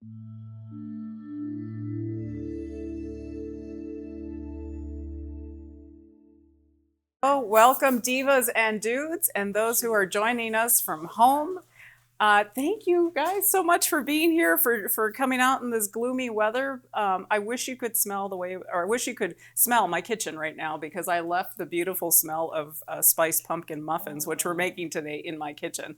Oh, welcome, divas and dudes, and those who are joining us from home. Thank you guys so much for being here, for coming out in this gloomy weather. I wish you could smell the way, or I wish you could smell my kitchen right now because I left the beautiful smell of spiced pumpkin muffins, which we're making today, in my kitchen.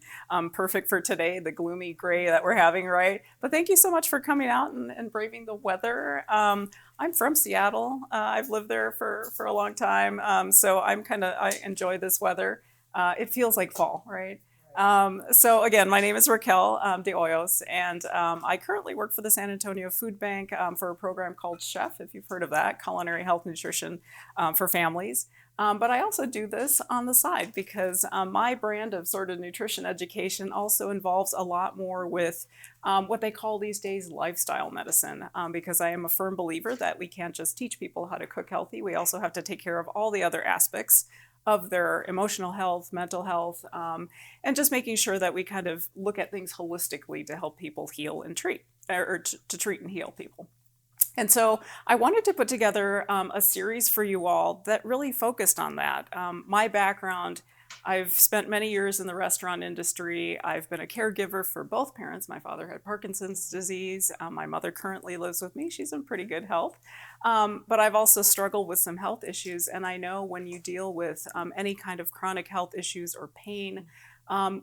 Perfect for today, the gloomy gray that we're having, right? But thank you so much for coming out and braving the weather. I'm from Seattle. I've lived there for a long time, so I enjoy this weather. It feels like fall, right? So again, my name is Raquel DeHoyos, and I currently work for the San Antonio Food Bank for a program called Chef, if you've heard of that, culinary health nutrition for families. But I also do this on the side because my brand of sort of nutrition education also involves a lot more with what they call these days lifestyle medicine, because I am a firm believer that we can't just teach people how to cook healthy. We also have to take care of all the other aspects of their emotional health, mental health, and just making sure that we kind of look at things holistically to help people heal and treat, or to treat and heal people. And so I wanted to put together a series for you all that really focused on that. My background, I've spent many years in the restaurant industry. I've been a caregiver for both parents. My father had Parkinson's disease. My mother currently lives with me. She's in pretty good health. But I've also struggled with some health issues. And I know when you deal with any kind of chronic health issues or pain,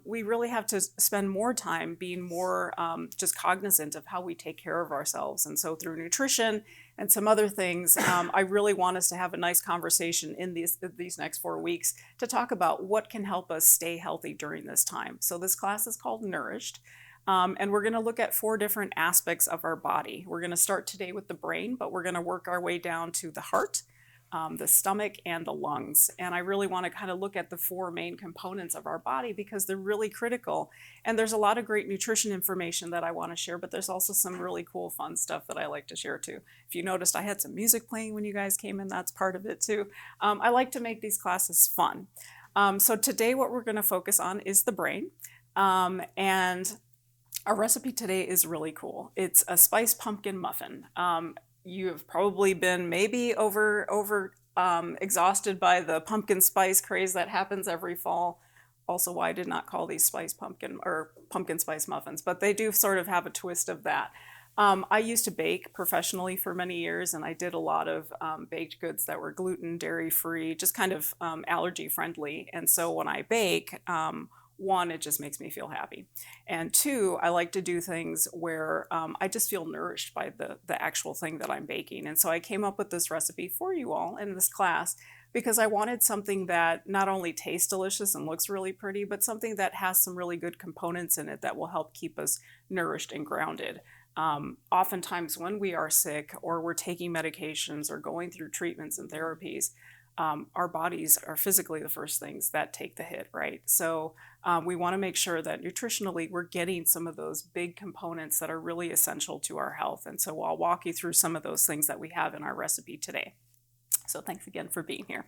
we really have to spend more time being more just cognizant of how we take care of ourselves. And so through nutrition and some other things, I really want us to have a nice conversation in these next 4 weeks to talk about what can help us stay healthy during this time. So this class is called Nourished. And we're going to look at 4 different aspects of our body. We're going to start today with the brain, but we're going to work our way down to the heart, the stomach, and the lungs. And I really want to kind of look at the 4 main components of our body because they're really critical. And there's a lot of great nutrition information that I want to share, but there's also some really cool, fun stuff that I like to share too. If you noticed, I had some music playing when you guys came in. That's part of it too. I like to make these classes fun. So today what we're going to focus on is the brain. And our recipe today is really cool. It's a spiced pumpkin muffin. You have probably been maybe exhausted by the pumpkin spice craze that happens every fall. Also, why I did not call these spiced pumpkin or pumpkin spice muffins, but they do sort of have a twist of that. I used to bake professionally for many years, and I did a lot of baked goods that were gluten, dairy free, just kind of allergy friendly. And so when I bake, 1, it just makes me feel happy. And 2, I like to do things where I just feel nourished by the actual thing that I'm baking. And so I came up with this recipe for you all in this class because I wanted something that not only tastes delicious and looks really pretty, but something that has some really good components in it that will help keep us nourished and grounded. Oftentimes when we are sick or we're taking medications or going through treatments and therapies, our bodies are physically the first things that take the hit, right? So we want to make sure that nutritionally we're getting some of those big components that are really essential to our health. And so I'll walk you through some of those things that we have in our recipe today. So thanks again for being here.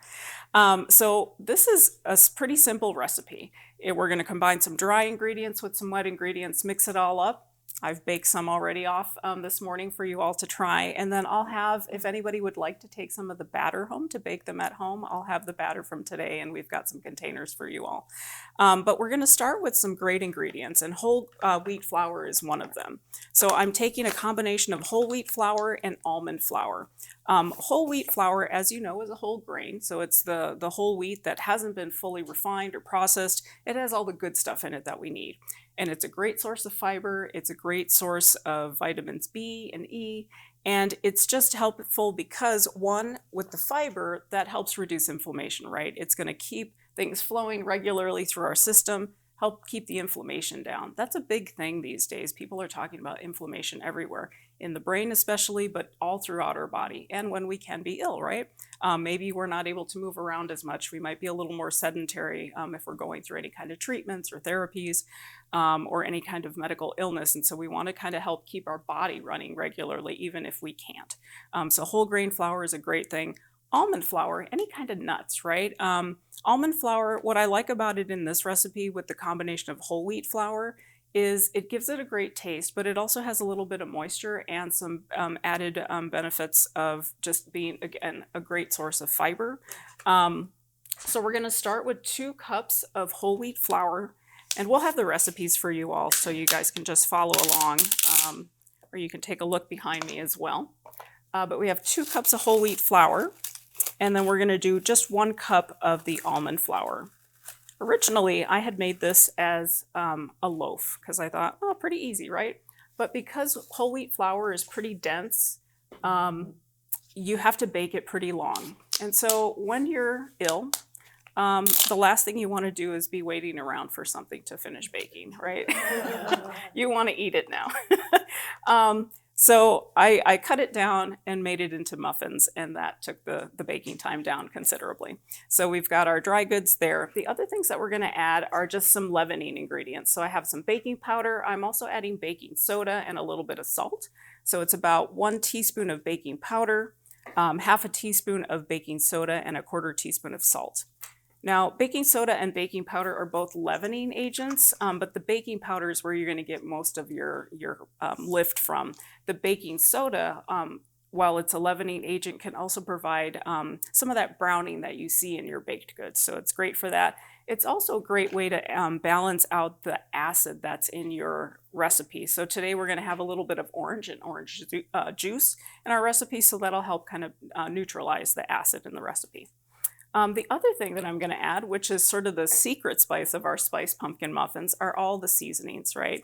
So this is a pretty simple recipe. We're going to combine some dry ingredients with some wet ingredients, mix it all up. I've baked some already off this morning for you all to try. And then I'll have, if anybody would like to take some of the batter home to bake them at home, I'll have the batter from today, and we've got some containers for you all. But we're going to start with some great ingredients, and whole wheat flour is one of them. So I'm taking a combination of whole wheat flour and almond flour. Whole wheat flour, as you know, is a whole grain. So it's the whole wheat that hasn't been fully refined or processed. It has all the good stuff in it that we need. And it's a great source of fiber. It's a great source of vitamins B and E. And it's just helpful because, 1, with the fiber, that helps reduce inflammation, right? It's going to keep things flowing regularly through our system, help keep the inflammation down. That's a big thing these days. People are talking about inflammation everywhere, in the brain especially, but all throughout our body, and when we can be ill, right? Maybe we're not able to move around as much. We might be a little more sedentary if we're going through any kind of treatments or therapies or any kind of medical illness. And so we want to kind of help keep our body running regularly, even if we can't. So whole grain flour is a great thing. Almond flour, any kind of nuts, right? Almond flour, what I like about it in this recipe with the combination of whole wheat flour is it gives it a great taste, but it also has a little bit of moisture and some added benefits of just being, again, a great source of fiber. So we're gonna start with 2 cups of whole wheat flour, and we'll have the recipes for you all so you guys can just follow along, or you can take a look behind me as well. But we have 2 cups of whole wheat flour, and then we're gonna do just 1 cup of the almond flour. Originally, I had made this as a loaf because I thought, oh, pretty easy, right? But because whole wheat flour is pretty dense, you have to bake it pretty long. And so when you're ill, the last thing you want to do is be waiting around for something to finish baking, right? You want to eat it now. So I cut it down and made it into muffins, and that took the baking time down considerably. So we've got our dry goods there. The other things that we're going to add are just some leavening ingredients. So I have some baking powder. I'm also adding baking soda and a little bit of salt. So it's about 1 teaspoon of baking powder, half a teaspoon of baking soda, and a 1/4 teaspoon of salt. Now, baking soda and baking powder are both leavening agents, but the baking powder is where you're going to get most of your lift from. The baking soda, while it's a leavening agent, can also provide some of that browning that you see in your baked goods. So it's great for that. It's also a great way to balance out the acid that's in your recipe. So today we're going to have a little bit of orange juice in our recipe, so that'll help kind of neutralize the acid in the recipe. The other thing that I'm going to add, which is sort of the secret spice of our spiced pumpkin muffins, are all the seasonings, right?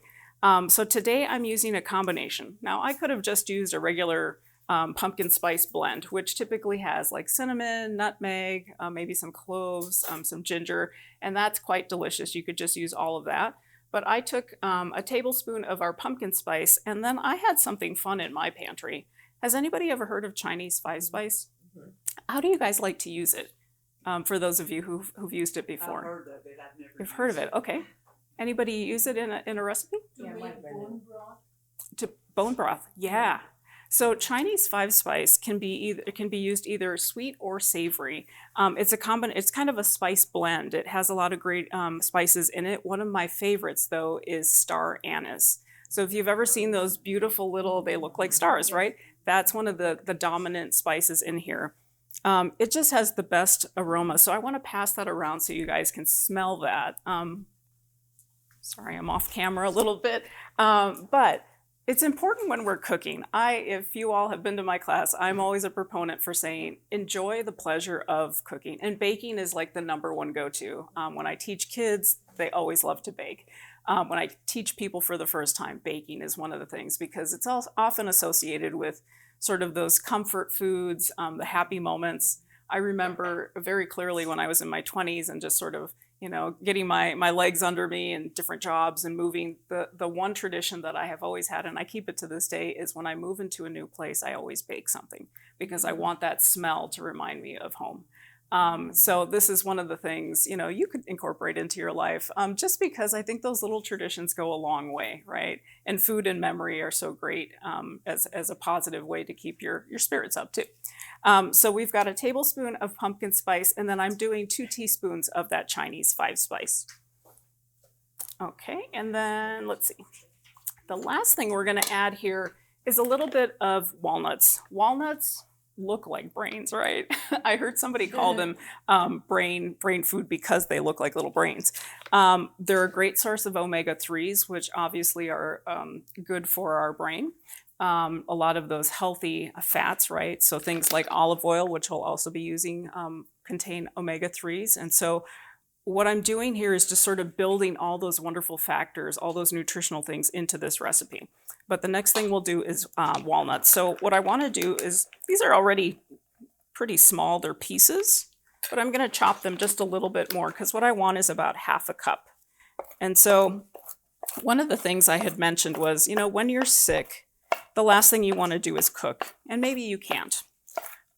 So today I'm using a combination. Now I could have just used a regular pumpkin spice blend, which typically has like cinnamon, nutmeg, maybe some cloves, some ginger, and that's quite delicious. You could just use all of that. But I took a tablespoon of our pumpkin spice, and then I had something fun in my pantry. Has anybody ever heard of Chinese 5-spice? Mm-hmm. How do you guys like to use it? For those of you who've used it before. I've heard of it. I've never You've heard of it, okay. Anybody use it in a recipe? Yeah, bone broth. To bone broth, yeah. So Chinese 5-spice can be used either sweet or savory. It's kind of a spice blend. It has a lot of great spices in it. One of my favorites though is star anise. So if you've ever seen those beautiful little, they look like stars, right? That's one of the dominant spices in here. It just has the best aroma. So I want to pass that around so you guys can smell that. Sorry, I'm off camera a little bit. But it's important when we're cooking. If you all have been to my class, I'm always a proponent for saying, enjoy the pleasure of cooking. And baking is like the #1 go-to. When I teach kids, they always love to bake. When I teach people for the first time, baking is one of the things because it's often associated with sort of those comfort foods, the happy moments. I remember very clearly when I was in my 20s and just sort of, getting my legs under me and different jobs and moving. The one tradition that I have always had, and I keep it to this day, is when I move into a new place, I always bake something because I want that smell to remind me of home. So this is one of the things, you could incorporate into your life, just because I think those little traditions go a long way, right? And food and memory are so great as a positive way to keep your spirits up too. So we've got a tablespoon of pumpkin spice, and then I'm doing 2 teaspoons of that Chinese 5-spice. Okay, and then let's see. The last thing we're gonna add here is a little bit of walnuts. Walnuts look like brains, right? I heard somebody call them brain food because they look like little brains. They're a great source of omega-3s, which obviously are good for our brain. A lot of those healthy fats, right? So things like olive oil, which we'll also be using, contain omega-3s. And so what I'm doing here is just sort of building all those wonderful factors, all those nutritional things into this recipe. But the next thing we'll do is walnuts. So what I want to do is, these are already pretty small, they're pieces, but I'm going to chop them just a little bit more because what I want is about half a cup. And so one of the things I had mentioned was, when you're sick, the last thing you want to do is cook, and maybe you can't.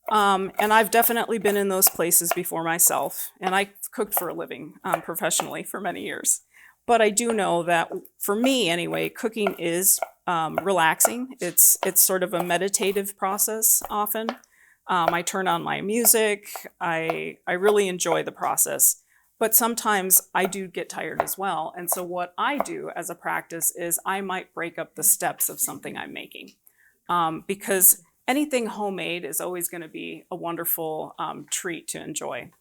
And I've definitely been in those places before myself, and I cooked for a living professionally for many years. But I do know that for me anyway, cooking is relaxing. It's sort of a meditative process often. I turn on my music. I really enjoy the process. But sometimes I do get tired as well. And so what I do as a practice is I might break up the steps of something I'm making. Because anything homemade is always going to be a wonderful treat to enjoy.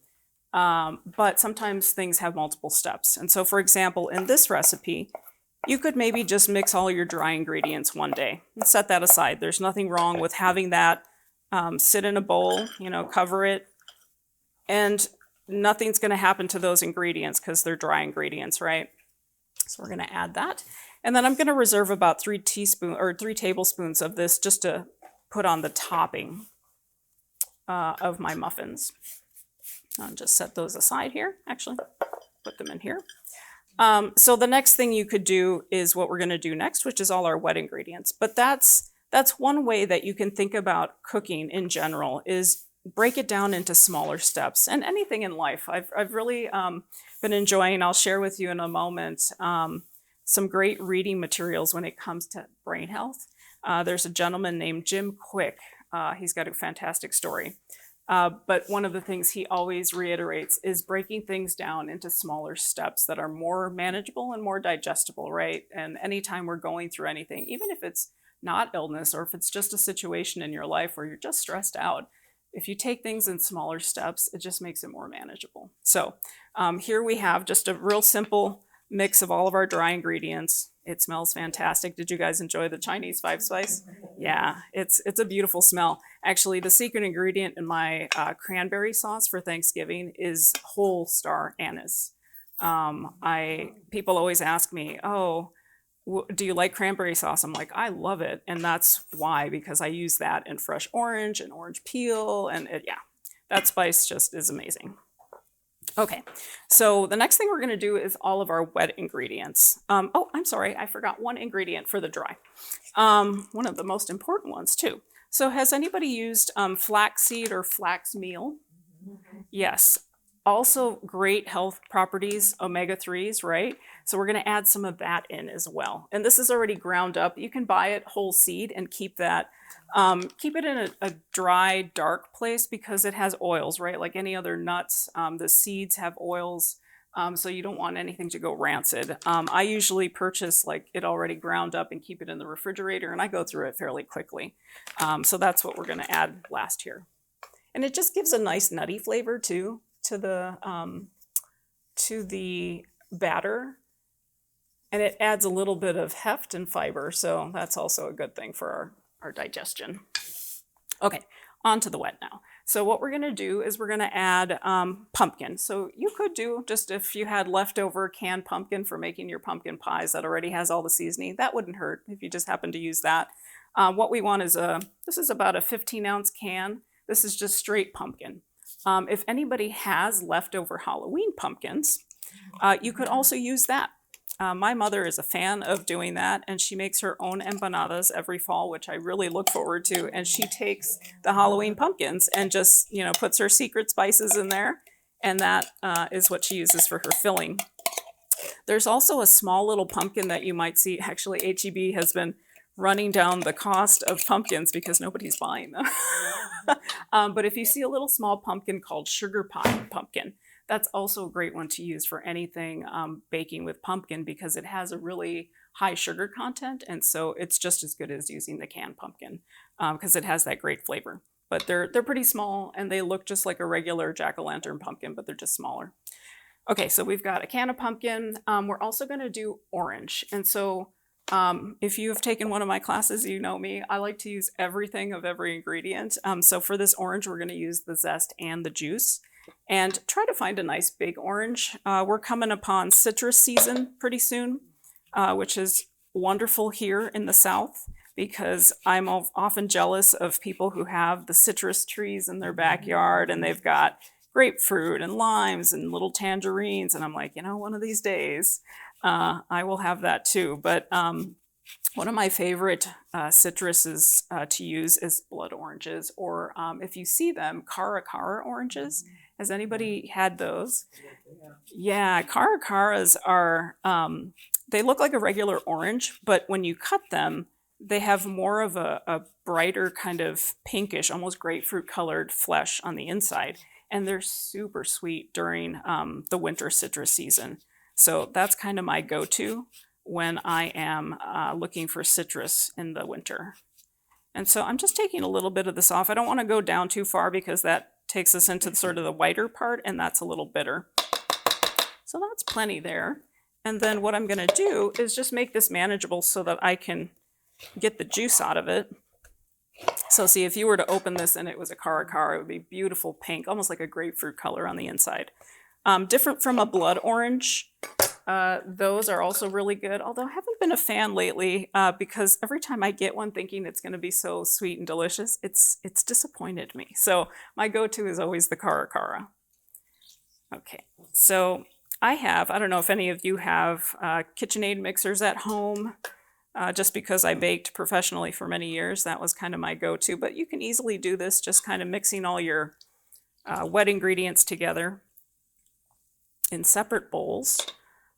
But sometimes things have multiple steps. And so, for example, in this recipe, you could maybe just mix all your dry ingredients one day and set that aside. There's nothing wrong with having that sit in a bowl, cover it, and nothing's going to happen to those ingredients because they're dry ingredients, right? So we're going to add that. And then I'm going to reserve about 3 tablespoons of this just to put on the topping of my muffins. I'll just set those aside here. Actually, put them in here. So the next thing you could do is what we're going to do next, which is all our wet ingredients. But that's one way that you can think about cooking in general, is break it down into smaller steps. And anything in life, I've really been enjoying. I'll share with you in a moment some great reading materials when it comes to brain health. There's a gentleman named Jim Quick. He's got a fantastic story. But one of the things he always reiterates is breaking things down into smaller steps that are more manageable and more digestible, right? And anytime we're going through anything, even if it's not illness or if it's just a situation in your life where you're just stressed out, if you take things in smaller steps, it just makes it more manageable. So here we have just a real simple mix of all of our dry ingredients. It smells fantastic. Did you guys enjoy the Chinese 5-spice? Yeah, it's a beautiful smell. Actually, the secret ingredient in my cranberry sauce for Thanksgiving is whole star anise. People always ask me, oh, do you like cranberry sauce? I'm like, I love it. And that's why, because I use that in fresh orange and orange peel. And that spice just is amazing. Okay, so the next thing we're going to do is all of our wet ingredients. Oh, I'm sorry, I forgot one ingredient for the dry. One of the most important ones too. So has anybody used flaxseed or flax meal? Yes. Also great health properties, omega-3s, right? So we're going to add some of that in as well. And this is already ground up. You can buy it whole seed and keep that. Keep it in a dry, dark place because it has oils, right? Like any other nuts, the seeds have oils, so you don't want anything to go rancid. I usually purchase like it already ground up and keep it in the refrigerator, and I go through it fairly quickly. So that's what we're going to add last here. And it just gives a nice nutty flavor too to the batter. And it adds a little bit of heft and fiber, so that's also a good thing for our digestion. Okay, on to the wet now. So what we're gonna do is we're gonna add pumpkin. So you could do, just if you had leftover canned pumpkin for making your pumpkin pies that already has all the seasoning, that wouldn't hurt if you just happen to use that. What we want is this is about a 15-ounce can. This is just straight pumpkin. If anybody has leftover Halloween pumpkins, you could also use that. My mother is a fan of doing that, and she makes her own empanadas every fall, which I really look forward to. And she takes the Halloween pumpkins and just, puts her secret spices in there, and that is what she uses for her filling. There's also a small little pumpkin that you might see. Actually, H-E-B has been running down the cost of pumpkins because nobody's buying them. But if you see a little small pumpkin called sugar pie pumpkin, that's also a great one to use for anything baking with pumpkin because it has a really high sugar content, and so it's just as good as using the canned pumpkin because it has that great flavor. But they're pretty small, and they look just like a regular jack-o'-lantern pumpkin, but they're just smaller. Okay, so we've got a can of pumpkin. We're also going to do orange, and so if you've taken one of my classes, you know me. I like to use everything of every ingredient. So for this orange, we're going to use the zest and the juice. And try to find a nice big orange. We're coming upon citrus season pretty soon, which is wonderful here in the South because I'm often jealous of people who have the citrus trees in their backyard and they've got grapefruit and limes and little tangerines. And I'm like, one of these days I will have that too. But one of my favorite citruses to use is blood oranges, or if you see them, cara oranges. Has anybody had those? Yeah, caras are, they look like a regular orange, but when you cut them, they have more of a brighter kind of pinkish, almost grapefruit colored flesh on the inside. and they're super sweet during the winter citrus season. So that's kind of my go-to when I am looking for citrus in the winter. And so I'm just taking a little bit of this off. I don't want to go down too far because that takes us into sort of the whiter part, and that's a little bitter. So that's plenty there. And then what I'm going to do is just make this manageable so that I can get the juice out of it. So see, if you were to open this and it was a cara, it would be beautiful pink, almost like a grapefruit color on the inside. Different from a blood orange. Those are also really good, although I haven't been a fan lately because every time I get one thinking it's going to be so sweet and delicious, it's disappointed me. So my go-to is always the cara. Okay, so I don't know if any of you have KitchenAid mixers at home. Just because I baked professionally for many years, that was kind of my go-to. But you can easily do this, just kind of mixing all your wet ingredients together in separate bowls.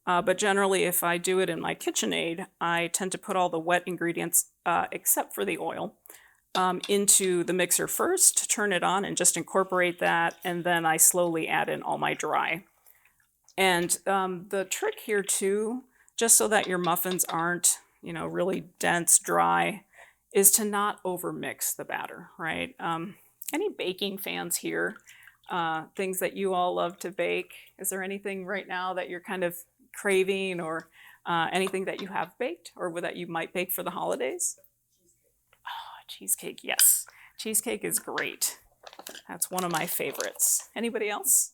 But generally, if I do it in my KitchenAid, I tend to put all the wet ingredients, except for the oil, into the mixer first, turn it on, and just incorporate that. And then I slowly add in all my dry. And the trick here, too, just so that your muffins aren't really dense, dry, is to not overmix the batter, right? Any baking fans here? Things that you all love to bake? Is there anything right now that you're kind of craving, or anything that you have baked or that you might bake for the holidays? Oh, cheesecake, yes. Cheesecake is great. That's one of my favorites. Anybody else?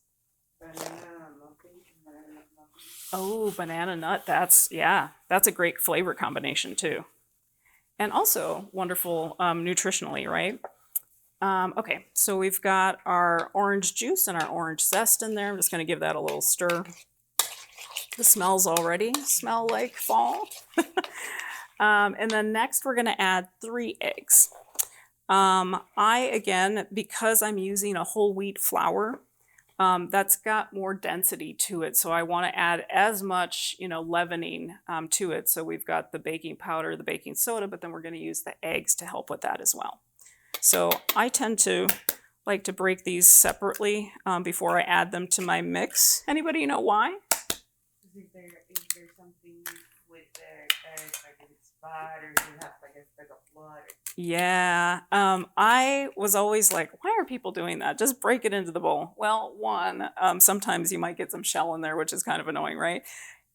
Oh, banana nut, that's a great flavor combination too. And also wonderful nutritionally, right? Okay, so we've got our orange juice and our orange zest in there. I'm just gonna give that a little stir. The smells already smell like fall. And then next we're gonna add 3 eggs. Again, because I'm using a whole wheat flour, that's got more density to it. So I want to add as much, leavening to it. So we've got the baking powder, the baking soda, but then we're going to use the eggs to help with that as well. So I tend to like to break these separately before I add them to my mix. Anybody know why? Is there something with the eggs, like if it's bad or you have like a speck of blood? Yeah, I was always like, why are people doing that? Just break it into the bowl. Well, one, sometimes you might get some shell in there, which is kind of annoying, right?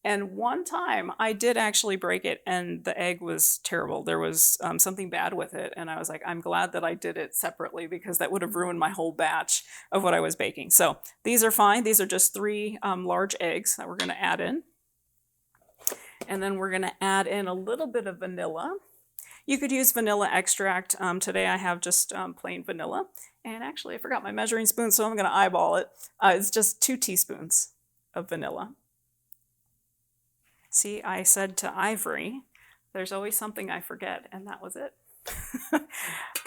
And one time I did actually break it and the egg was terrible. There was something bad with it. And I was like, I'm glad that I did it separately because that would have ruined my whole batch of what I was baking. So these are fine. These are just 3 large eggs that we're going to add in. And then we're going to add in a little bit of vanilla. You could use vanilla extract. Today I have just plain vanilla. And actually I forgot my measuring spoon, so I'm going to eyeball it. It's just 2 teaspoons of vanilla. See, I said to Ivory, there's always something I forget, and that was it.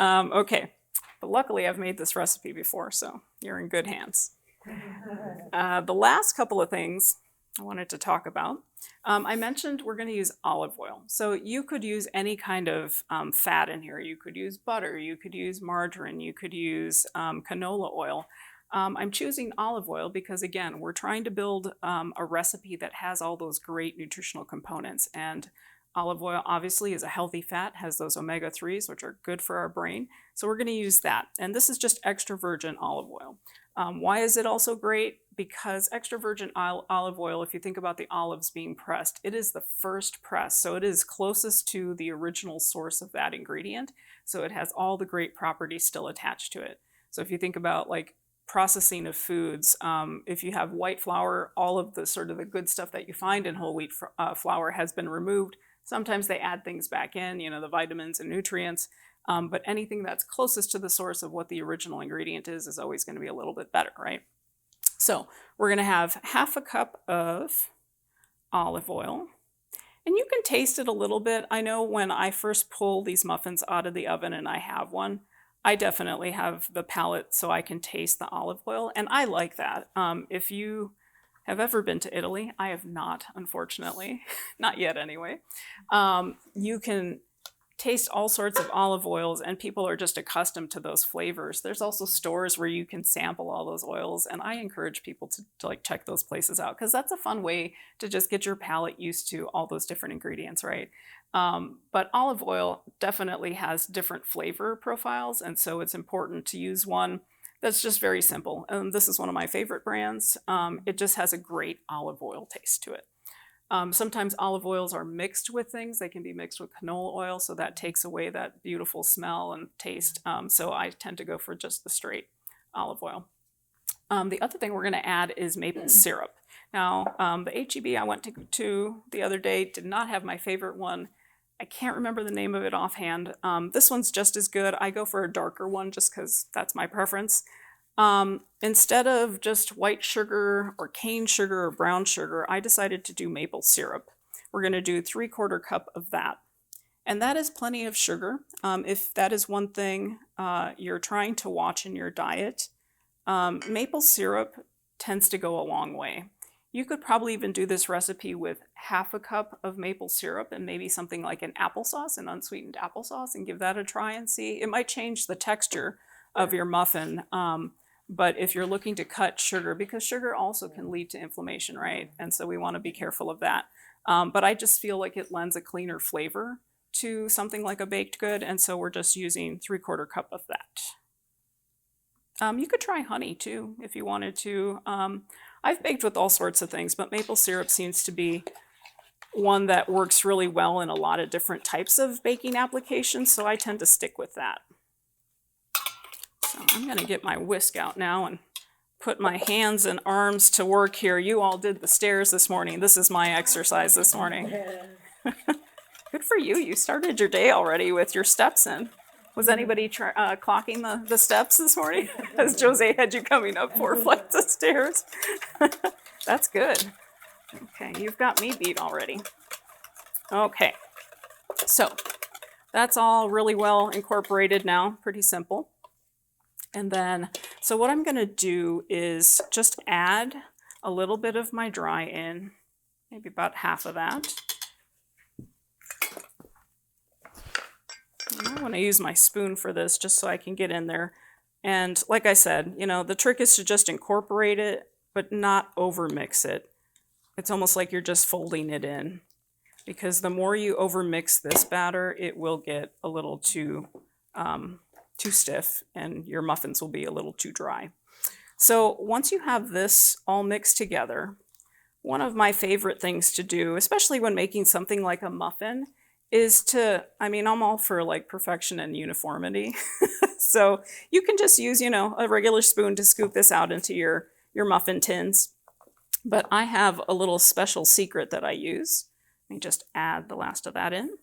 Okay, but luckily I've made this recipe before, so you're in good hands. The last couple of things I wanted to talk about. I mentioned we're going to use olive oil. So you could use any kind of fat in here. You could use butter, you could use margarine, you could use canola oil. I'm choosing olive oil because, again, we're trying to build a recipe that has all those great nutritional components. And olive oil obviously is a healthy fat, has those omega-3s, which are good for our brain. So we're going to use that. And this is just extra virgin olive oil. Why is it also great? Because extra virgin olive oil, if you think about the olives being pressed, it is the first press. So it is closest to the original source of that ingredient. So it has all the great properties still attached to it. So if you think about like processing of foods, if you have white flour, all of the sort of the good stuff that you find in whole wheat flour has been removed. Sometimes they add things back in, the vitamins and nutrients. But anything that's closest to the source of what the original ingredient is always going to be a little bit better, right? So we're going to have 1/2 cup of olive oil. And you can taste it a little bit. I know when I first pull these muffins out of the oven and I have one, I definitely have the palate so I can taste the olive oil. And I like that. If you have ever been to Italy, I have not, unfortunately, not yet anyway. You can taste all sorts of olive oils, and people are just accustomed to those flavors. There's also stores where you can sample all those oils, and I encourage people to like check those places out because that's a fun way to just get your palate used to all those different ingredients, right? But olive oil definitely has different flavor profiles, and so it's important to use one that's just very simple. And this is one of my favorite brands. It just has a great olive oil taste to it. Sometimes olive oils are mixed with things. They can be mixed with canola oil, so that takes away that beautiful smell and taste. So I tend to go for just the straight olive oil. The other thing we're going to add is maple syrup. Now, the H-E-B I went to the other day did not have my favorite one. I can't remember the name of it offhand. This one's just as good. I go for a darker one just because that's my preference. Instead of just white sugar or cane sugar or brown sugar, I decided to do maple syrup. We're going to do 3/4 cup of that. And that is plenty of sugar. If that is one thing you're trying to watch in your diet, maple syrup tends to go a long way. You could probably even do this recipe with 1/2 cup of maple syrup and maybe something like an applesauce, an unsweetened applesauce, and give that a try and see. It might change the texture of your muffin. But if you're looking to cut sugar, because sugar also can lead to inflammation, right? And so we want to be careful of that. But I just feel like it lends a cleaner flavor to something like a baked good, and so we're just using 3/4 cup of that. You could try honey too if you wanted to. I've baked with all sorts of things, but maple syrup seems to be one that works really well in a lot of different types of baking applications, so I tend to stick with that. So I'm going to get my whisk out now and put my hands and arms to work here. You all did the stairs this morning. This is my exercise this morning. Good for you. You started your day already with your steps in. Was anybody clocking the steps this morning? As Jose had you coming up 4 flights of stairs. That's good. Okay, you've got me beat already. Okay, so that's all really well incorporated now. Pretty simple. And then, so what I'm going to do is just add a little bit of my dry in, maybe about 1/2 of that. And I want to use my spoon for this just so I can get in there. And like I said, you know, the trick is to just incorporate it, but not over mix it. It's almost like you're just folding it in, because the more you over mix this batter, it will get a little too stiff and your muffins will be a little too dry. So once you have this all mixed together, one of my favorite things to do, especially when making something like a muffin, is to, I mean, I'm all for like perfection and uniformity. So you can just use, you know, a regular spoon to scoop this out into your muffin tins. But I have a little special secret that I use. Let me just add the last of that in.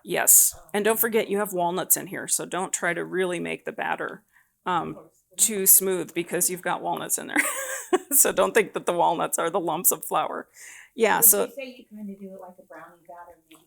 Yes, and don't forget you have walnuts in here, so don't try to really make the batter too smooth because you've got walnuts in there. So don't think that the walnuts are the lumps of flour. Yeah, so you say you kind of do it like a brownie batter, maybe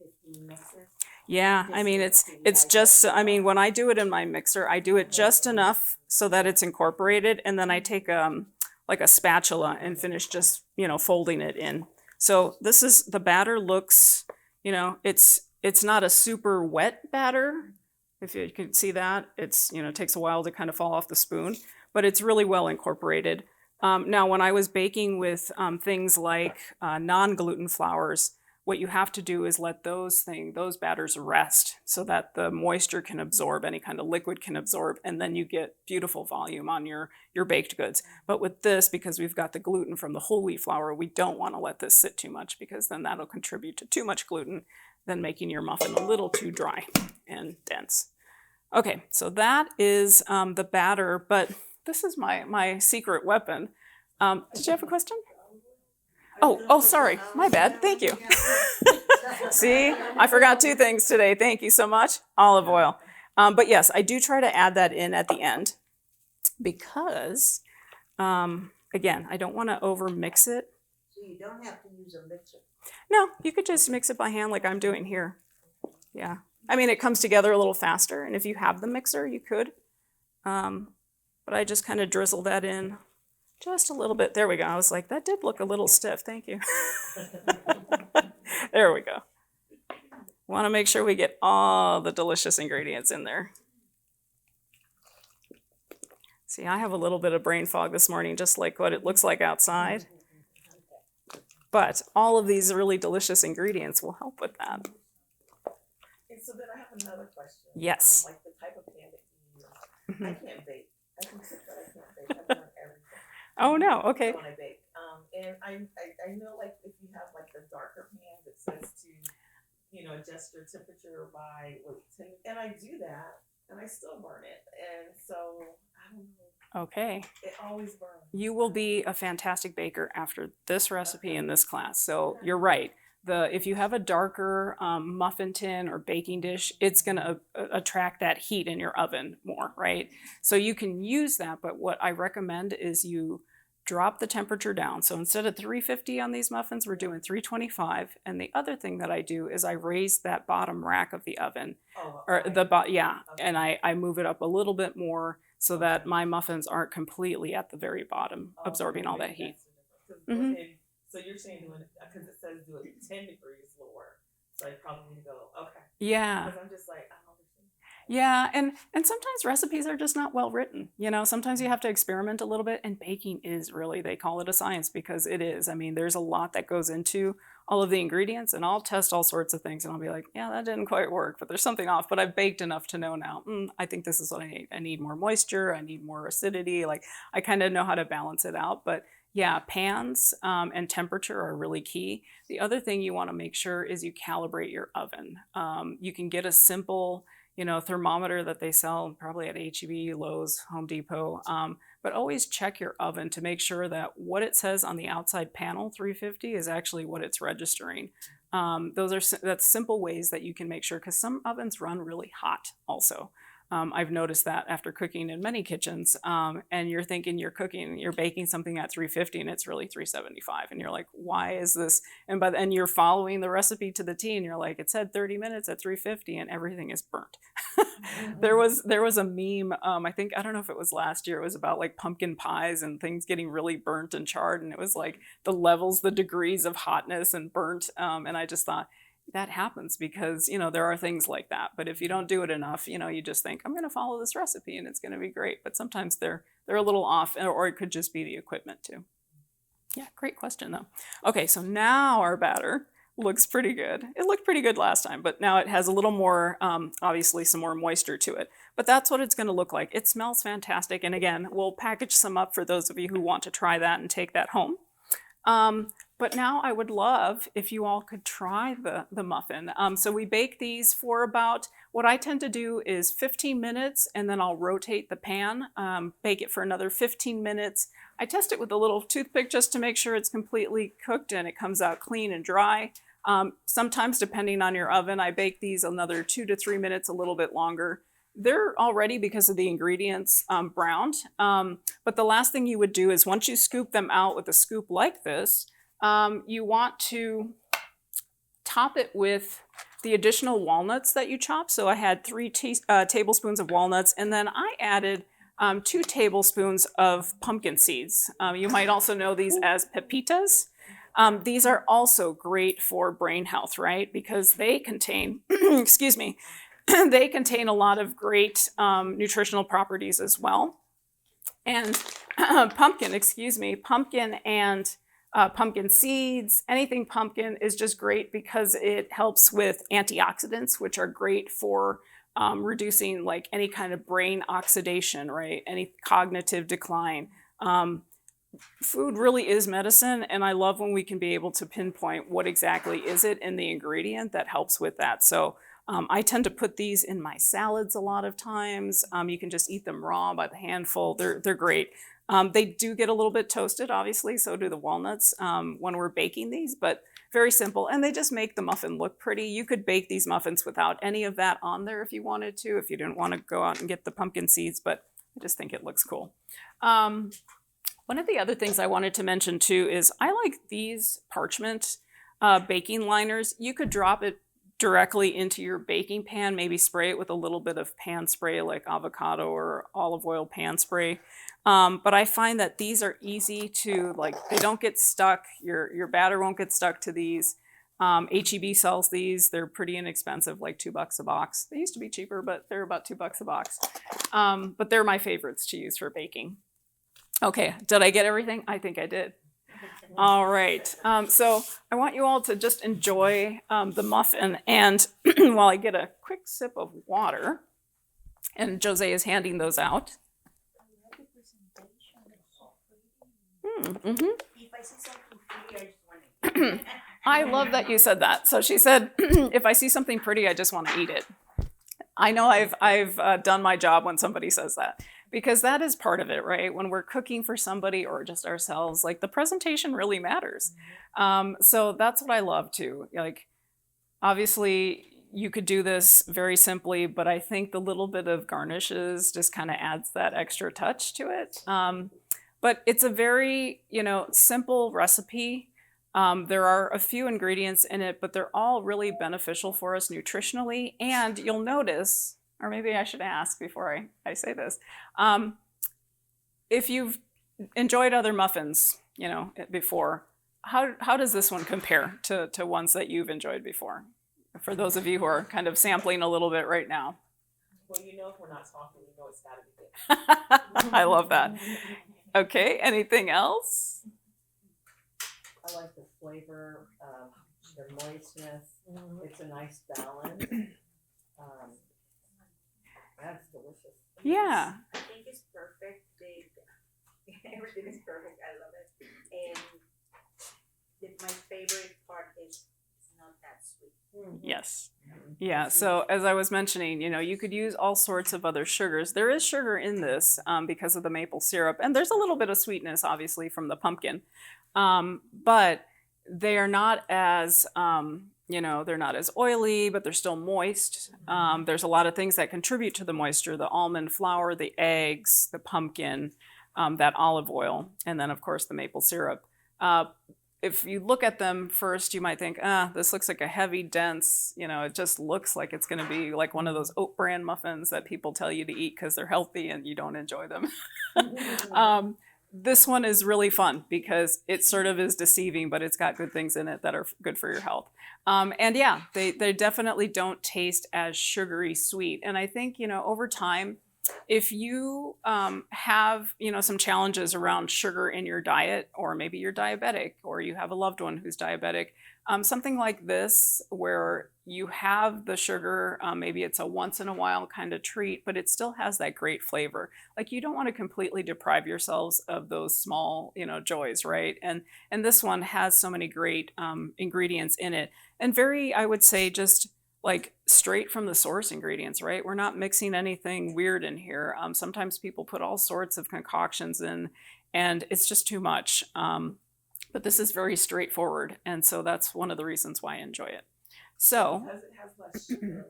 15 mixes? Yeah, I mean, it's just, I mean, when I do it in my mixer, I do it just enough so that it's incorporated, and then I take like a spatula and finish just, you know, folding it in. So this is, the batter looks, you know, it's not a super wet batter. If you can see that, it's, you know, it takes a while to kind of fall off the spoon, but it's really well incorporated. Now, when I was baking with things like non-gluten flours, what you have to do is let those batters rest so that the moisture can absorb, any kind of liquid can absorb, and then you get beautiful volume on your baked goods. But with this, because we've got the gluten from the whole wheat flour, we don't want to let this sit too much because then that'll contribute to too much gluten, then making your muffin a little too dry and dense. Okay, so that is the batter, but this is my secret weapon. Did you have a question? Oh, sorry. My bad. Thank you. See, I forgot 2 things today. Thank you so much. Olive oil. But yes, I do try to add that in at the end because, again, I don't want to over mix it. So you don't have to use a mixer? No, you could just mix it by hand like I'm doing here. Yeah. I mean, it comes together a little faster, and if you have the mixer, you could. But I just kind of drizzle that in just a little bit. There we go. I was like, that did look a little stiff. Thank you. There we go. Want to make sure we get all the delicious ingredients in there. See, I have a little bit of brain fog this morning, just like what it looks like outside. But all of these really delicious ingredients will help with that. And so then I have another question. Yes. Like the type of pan that you use. I can't bake. I can cook, but I can't bake. I've done everything. Oh no, okay. When I bake. And I know like if you have like the darker pan that says to, adjust your temperature by and I do that and I still burn it. And so I don't know. Okay. It always burns. You will be a fantastic baker after this recipe in this class. So you're right. If you have a darker muffin tin or baking dish, it's going to attract that heat in your oven more, right? So you can use that, but what I recommend is you drop the temperature down. So instead of 350 on these muffins, we're doing 325. And the other thing that I do is I raise that bottom rack of the oven, and I move it up a little bit more so that my muffins aren't completely at the very bottom, absorbing all that heat. Mm-hmm. So you're saying because it says do it 10 degrees lower. So I probably need to go, okay. Yeah. Because I'm just like, I don't understand. Yeah, and sometimes recipes are just not well written. Sometimes you have to experiment a little bit, and baking is really, they call it a science because it is. I mean, there's a lot that goes into all of the ingredients, and I'll test all sorts of things and I'll be like, yeah, that didn't quite work, but there's something off. But I've baked enough to know now, I think this is what I need. I need more moisture, I need more acidity. Like I kind of know how to balance it out. But yeah, pans and temperature are really key. The other thing you want to make sure is you calibrate your oven. You can get a simple thermometer that they sell probably at H-E-B, Lowe's, Home Depot. But always check your oven to make sure that what it says on the outside panel, 350, is actually what it's registering. That's simple ways that you can make sure, because some ovens run really hot also. I've noticed that after cooking in many kitchens, and you're thinking you're baking something at 350 and it's really 375, and you're like, why is this? And you're following the recipe to the T, and you're like, it said 30 minutes at 350 and everything is burnt. There was a meme, I don't know if it was last year, it was about like pumpkin pies and things getting really burnt and charred, and it was like the degrees of hotness and burnt, and I just thought, that happens because, there are things like that. But if you don't do it enough, you just think, I'm going to follow this recipe and it's going to be great. But sometimes they're a little off, or it could just be the equipment too. Yeah, great question though. Okay, so now our batter looks pretty good. It looked pretty good last time, but now it has a little more, obviously some more moisture to it. But that's what it's going to look like. It smells fantastic. And again, we'll package some up for those of you who want to try that and take that home. But now I would love if you all could try the muffin. So we bake these for about, what I tend to do is 15 minutes, and then I'll rotate the pan, bake it for another 15 minutes. I test it with a little toothpick just to make sure it's completely cooked and it comes out clean and dry. Sometimes, depending on your oven, I bake these another 2 to 3 minutes, a little bit longer. They're already, because of the ingredients, browned. But the last thing you would do is, once you scoop them out with a scoop like this, you want to top it with the additional walnuts that you chop. So I had 3 tablespoons of walnuts, and then I added 2 tablespoons of pumpkin seeds. You might also know these as pepitas. These are also great for brain health, right? Because they contain, excuse me, they contain a lot of great nutritional properties as well. And pumpkin and pumpkin seeds, anything pumpkin is just great because it helps with antioxidants, which are great for reducing like any kind of brain oxidation, right? Any cognitive decline. Food really is medicine, and I love when we can be able to pinpoint what exactly is it in the ingredient that helps with that. So I tend to put these in my salads a lot of times. You can just eat them raw by the handful. They're great. They do get a little bit toasted, obviously, so do the walnuts when we're baking these, but very simple. And they just make the muffin look pretty. You could bake these muffins without any of that on there if you wanted to, if you didn't want to go out and get the pumpkin seeds, but I just think it looks cool. One of the other things I wanted to mention too is I like these parchment baking liners. You could drop it directly into your baking pan, maybe spray it with a little bit of pan spray like avocado or olive oil pan spray. But I find that these are easy to, like, they don't get stuck. Your batter won't get stuck to these. HEB sells these. They're pretty inexpensive, like $2 a box. They used to be cheaper, but they're about $2 a box. But they're my favorites to use for baking. Okay, did I get everything? I think I did. All right, so I want you all to just enjoy the muffin, and while I get a quick sip of water, and Jose is handing those out. Mm-hmm. If I see something pretty, I just want to. I love that you said that. So she said, if I see something pretty, I just want to eat it. I know I've done my job when somebody says that, because that is part of it, right? When we're cooking for somebody or just ourselves, like the presentation really matters. So that's what I love too. Like, obviously you could do this very simply, but I think the little bit of garnishes just kind of adds that extra touch to it. But it's a very, simple recipe. There are a few ingredients in it, but they're all really beneficial for us nutritionally. And you'll notice, or maybe I should ask before I say this, if you've enjoyed other muffins, before, how does this one compare to ones that you've enjoyed before? For those of you who are kind of sampling a little bit right now. Well, if we're not talking, it's gotta be good. I love that. Okay, anything else? I like the flavor, the moistness. It's a nice balance. That's delicious. Yeah. I think it's perfect. Everything is perfect. I love it. And my favorite part is it's not that sweet. Yes. Yeah. So as I was mentioning, you could use all sorts of other sugars. There is sugar in this because of the maple syrup, and there's a little bit of sweetness, obviously, from the pumpkin. But they are not as, they're not as oily, but they're still moist. There's a lot of things that contribute to the moisture: the almond flour, the eggs, the pumpkin, that olive oil, and then of course the maple syrup. If you look at them first, you might think, this looks like a heavy, dense, it just looks like it's going to be like one of those oat bran muffins that people tell you to eat because they're healthy and you don't enjoy them. This one is really fun because it sort of is deceiving, but it's got good things in it that are good for your health. And yeah, they definitely don't taste as sugary sweet. And I think, over time, if you have, some challenges around sugar in your diet, or maybe you're diabetic, or you have a loved one who's diabetic, something like this where you have the sugar, maybe it's a once in a while kind of treat, but it still has that great flavor. Like, you don't want to completely deprive yourselves of those small, joys, right? And this one has so many great ingredients in it, and very, I would say, just like straight from the source ingredients, right? We're not mixing anything weird in here. Sometimes people put all sorts of concoctions in, and it's just too much. But this is very straightforward, and so that's one of the reasons why I enjoy it. So, Because it has less sugar,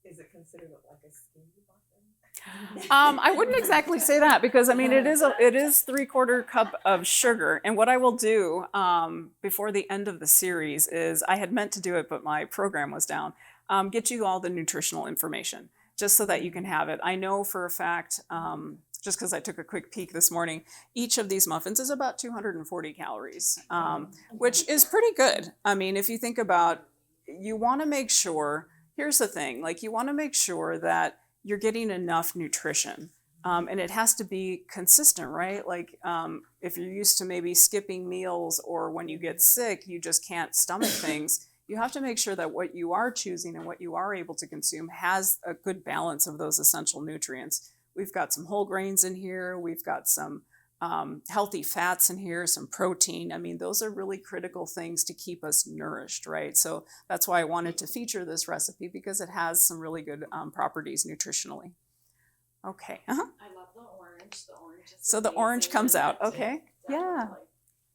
is it considered like a skinny muffin? I wouldn't exactly say that, because it is 3/4 cup of sugar. And what I will do before the end of the series is, I had meant to do it, but my program was down. Get you all the nutritional information just so that you can have it. I know for a fact, just because I took a quick peek this morning, each of these muffins is about 240 calories, which is pretty good. If you think about, you want to make sure, here's the thing, like, you want to make sure that you're getting enough nutrition. And it has to be consistent, right? Like, if you're used to maybe skipping meals, or when you get sick, you just can't stomach things, you have to make sure that what you are choosing and what you are able to consume has a good balance of those essential nutrients. We've got some whole grains in here. We've got some healthy fats in here, some protein. Those are really critical things to keep us nourished, right? So that's why I wanted to feature this recipe, because it has some really good properties nutritionally. Okay. I love the orange. The orange is So the orange comes out. Okay. Yeah. Definitely.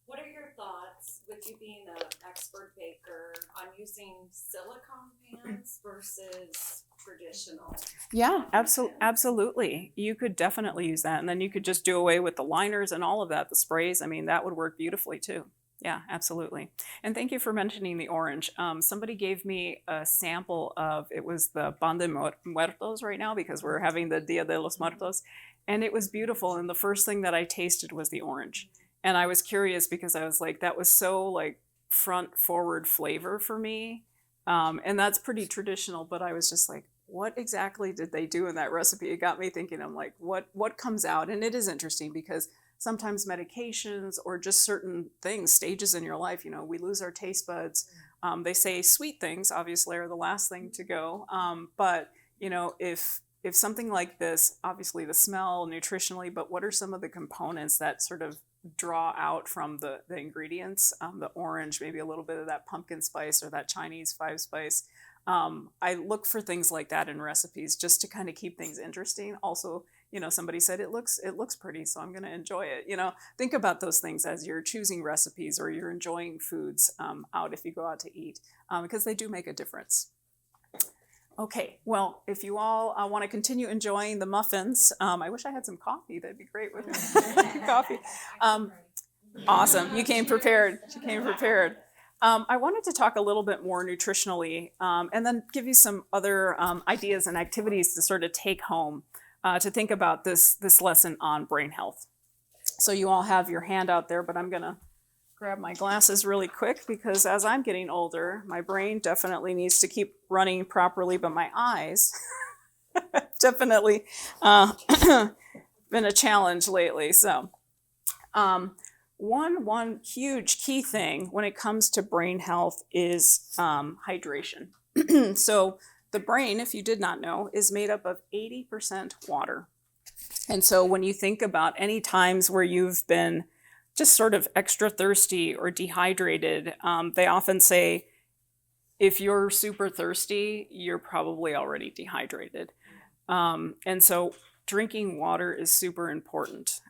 What are your thoughts, with you being an expert baker, on using silicone pans versus traditional? Yeah, absolutely. You could definitely use that. And then you could just do away with the liners and all of that, the sprays. That would work beautifully too. Yeah, absolutely. And thank you for mentioning the orange. Somebody gave me a sample of, it was the Pan de Muertos right now, because we're having the Dia de los Muertos. And it was beautiful. And the first thing that I tasted was the orange. And I was curious, because I was like, that was so like front forward flavor for me. And that's pretty traditional, but I was just like, what exactly did they do in that recipe? It got me thinking. I'm like, what comes out? And it is interesting because sometimes medications or just certain things, stages in your life, we lose our taste buds. They say sweet things obviously are the last thing to go. But if something like this, obviously the smell nutritionally, but what are some of the components that sort of draw out from the ingredients? The orange, maybe a little bit of that pumpkin spice or that Chinese 5-spice. I look for things like that in recipes just to kind of keep things interesting. Also, somebody said it looks pretty, so I'm going to enjoy it. Think about those things as you're choosing recipes or you're enjoying foods out if you go out to eat, because they do make a difference. Okay, well, if you all want to continue enjoying the muffins, I wish I had some coffee. That'd be great with coffee. Awesome, you came prepared. She came prepared. I wanted to talk a little bit more nutritionally, and then give you some other ideas and activities to sort of take home to think about this lesson on brain health. So you all have your handout there, but I'm going to grab my glasses really quick because as I'm getting older, my brain definitely needs to keep running properly, but my eyes definitely been a challenge lately. So one huge key thing when it comes to brain health is hydration. So the brain, if you did not know, is made up of 80% water. And so when you think about any times where you've been just sort of extra thirsty or dehydrated, they often say, if you're super thirsty, you're probably already dehydrated. And so drinking water is super important.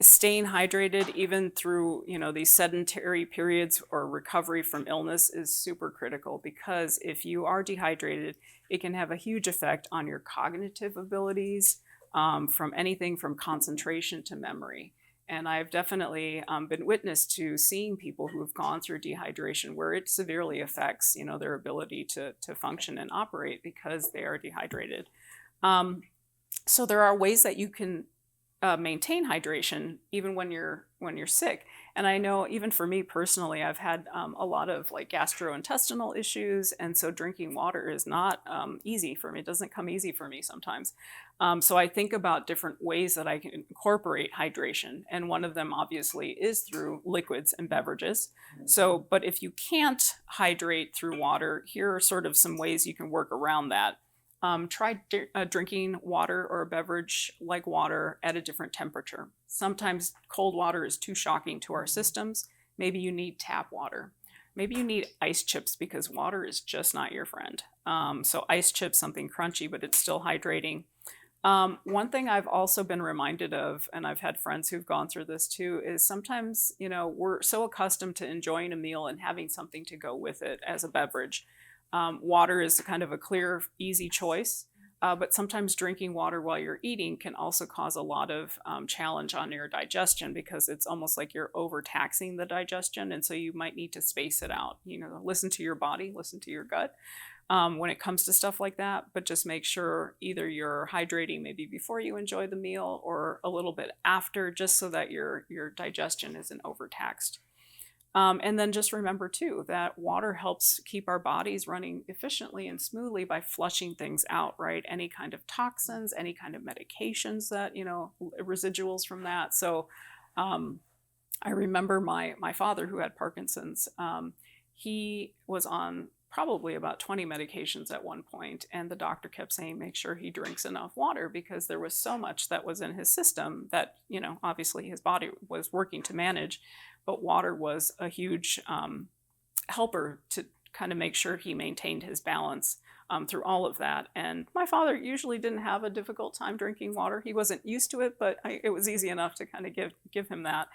Staying hydrated even through these sedentary periods or recovery from illness is super critical, because if you are dehydrated, it can have a huge effect on your cognitive abilities, from anything from concentration to memory. And I've definitely been witness to seeing people who have gone through dehydration where it severely affects their ability to function and operate because they are dehydrated. So there are ways that you can maintain hydration even when you're sick. And I know even for me personally, I've had a lot of gastrointestinal issues, and so drinking water is not easy for me. It doesn't come easy for me sometimes. So I think about different ways that I can incorporate hydration, and one of them obviously is through liquids and beverages. So, but if you can't hydrate through water, here are sort of some ways you can work around that. Try drinking water or a beverage like water at a different temperature. Sometimes cold water is too shocking to our systems. Maybe you need tap water. Maybe you need ice chips because water is just not your friend. So ice chips, something crunchy, but it's still hydrating. One thing I've also been reminded of, and I've had friends who've gone through this too, is sometimes, we're so accustomed to enjoying a meal and having something to go with it as a beverage. Water is kind of a clear, easy choice, but sometimes drinking water while you're eating can also cause a lot of challenge on your digestion, because it's almost like you're overtaxing the digestion, and so you might need to space it out. Listen to your body, listen to your gut when it comes to stuff like that, but just make sure either you're hydrating maybe before you enjoy the meal or a little bit after, just so that your digestion isn't overtaxed. And then just remember too that water helps keep our bodies running efficiently and smoothly by flushing things out, right? Any kind of toxins, any kind of medications that, residuals from that. So I remember my father who had Parkinson's, he was on probably about 20 medications at one point, and the doctor kept saying, make sure he drinks enough water, because there was so much that was in his system that, obviously his body was working to manage, but water was a huge helper to kind of make sure he maintained his balance through all of that. And my father usually didn't have a difficult time drinking water. He wasn't used to it, but it was easy enough to kind of give him that.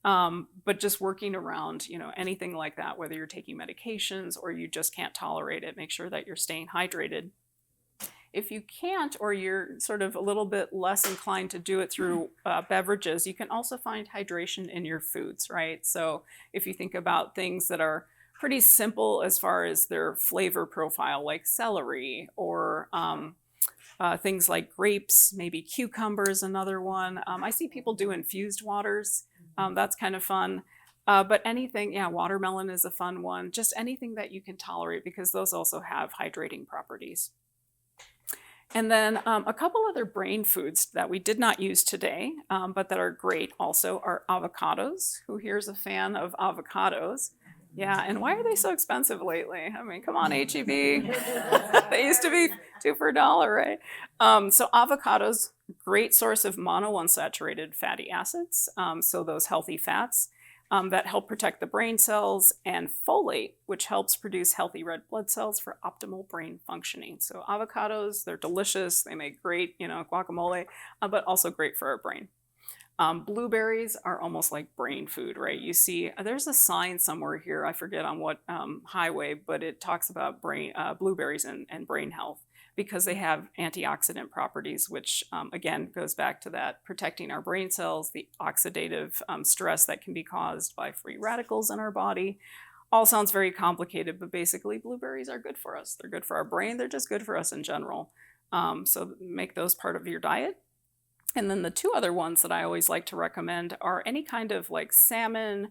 But just working around, anything like that, whether you're taking medications or you just can't tolerate it, make sure that you're staying hydrated. If you can't, or you're sort of a little bit less inclined to do it through beverages, you can also find hydration in your foods, right? So if you think about things that are pretty simple as far as their flavor profile, like celery, or things like grapes, maybe cucumbers, another one. I see people do infused waters. That's kind of fun. But anything, yeah, watermelon is a fun one. Just anything that you can tolerate because those also have hydrating properties. And then a couple other brain foods that we did not use today, but that are great also are avocados. Who here's a fan of avocados? Yeah, and why are they so expensive lately? I mean, come on, H-E-B. They used to be 2 for $1, right? So avocados, great source of monounsaturated fatty acids, so those healthy fats that help protect the brain cells, and folate, which helps produce healthy red blood cells for optimal brain functioning. So avocados, they're delicious. They make great, guacamole, but also great for our brain. Blueberries are almost like brain food, right? You see, there's a sign somewhere here, I forget on what highway, but it talks about blueberries and brain health because they have antioxidant properties, which again goes back to that protecting our brain cells, the oxidative stress that can be caused by free radicals in our body. All sounds very complicated, but basically blueberries are good for us. They're good for our brain. They're just good for us in general. So make those part of your diet. And then the 2 other ones that I always like to recommend are any kind of like salmon,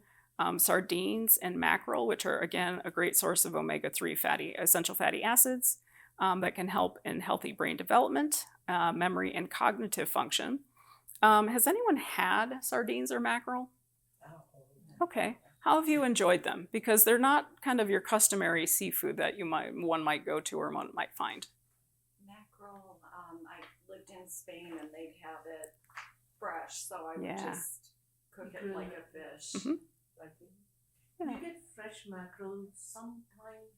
sardines, and mackerel, which are, again, a great source of omega-3 essential fatty acids that can help in healthy brain development, memory, and cognitive function. Has anyone had sardines or mackerel? Okay. How have you enjoyed them? Because they're not kind of your customary seafood that one might go to or one might find. Mackerel, I lived in Spain and they'd have it fresh, so I would Yeah. just cook it like a fish. Mhm. You get fresh mackerel sometime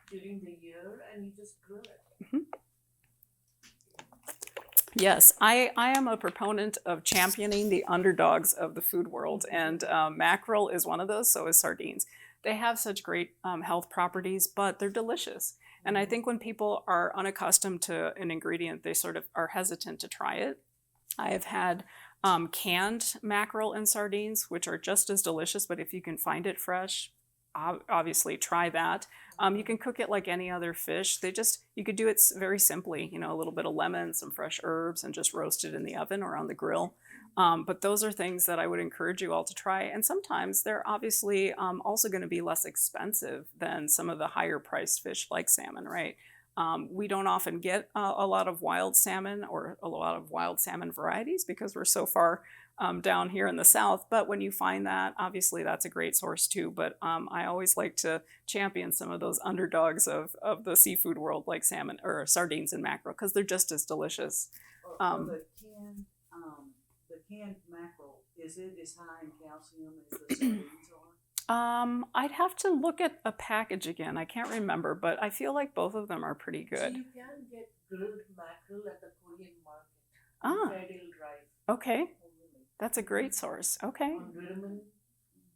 during the year and you just grill it. Yes, I am a proponent of championing the underdogs of the food world, and mackerel is one of those, so is sardines. They have such great health properties, but they're delicious. And I think when people are unaccustomed to an ingredient, they sort of are hesitant to try it. I have had canned mackerel and sardines, which are just as delicious, but if you can find it fresh, obviously try that. You can cook it like any other fish. You could do it very simply, a little bit of lemon, some fresh herbs, and just roast it in the oven or on the grill. But those are things that I would encourage you all to try. And sometimes they're obviously also going to be less expensive than some of the higher priced fish like salmon, right? We don't often get a lot of wild salmon or a lot of wild salmon varieties because we're so far down here in the south. But when you find that, obviously that's a great source too. But I always like to champion some of those underdogs of the seafood world like salmon or sardines and mackerel because they're just as delicious. The canned mackerel, is it as high in calcium as the sardines are? I'd have to look at a package again. I can't remember, but I feel like both of them are pretty So good. you can get grilled mackerel at the Korean market. Ah, Fairfield Drive. okay. That's a great source. Okay. On Rittman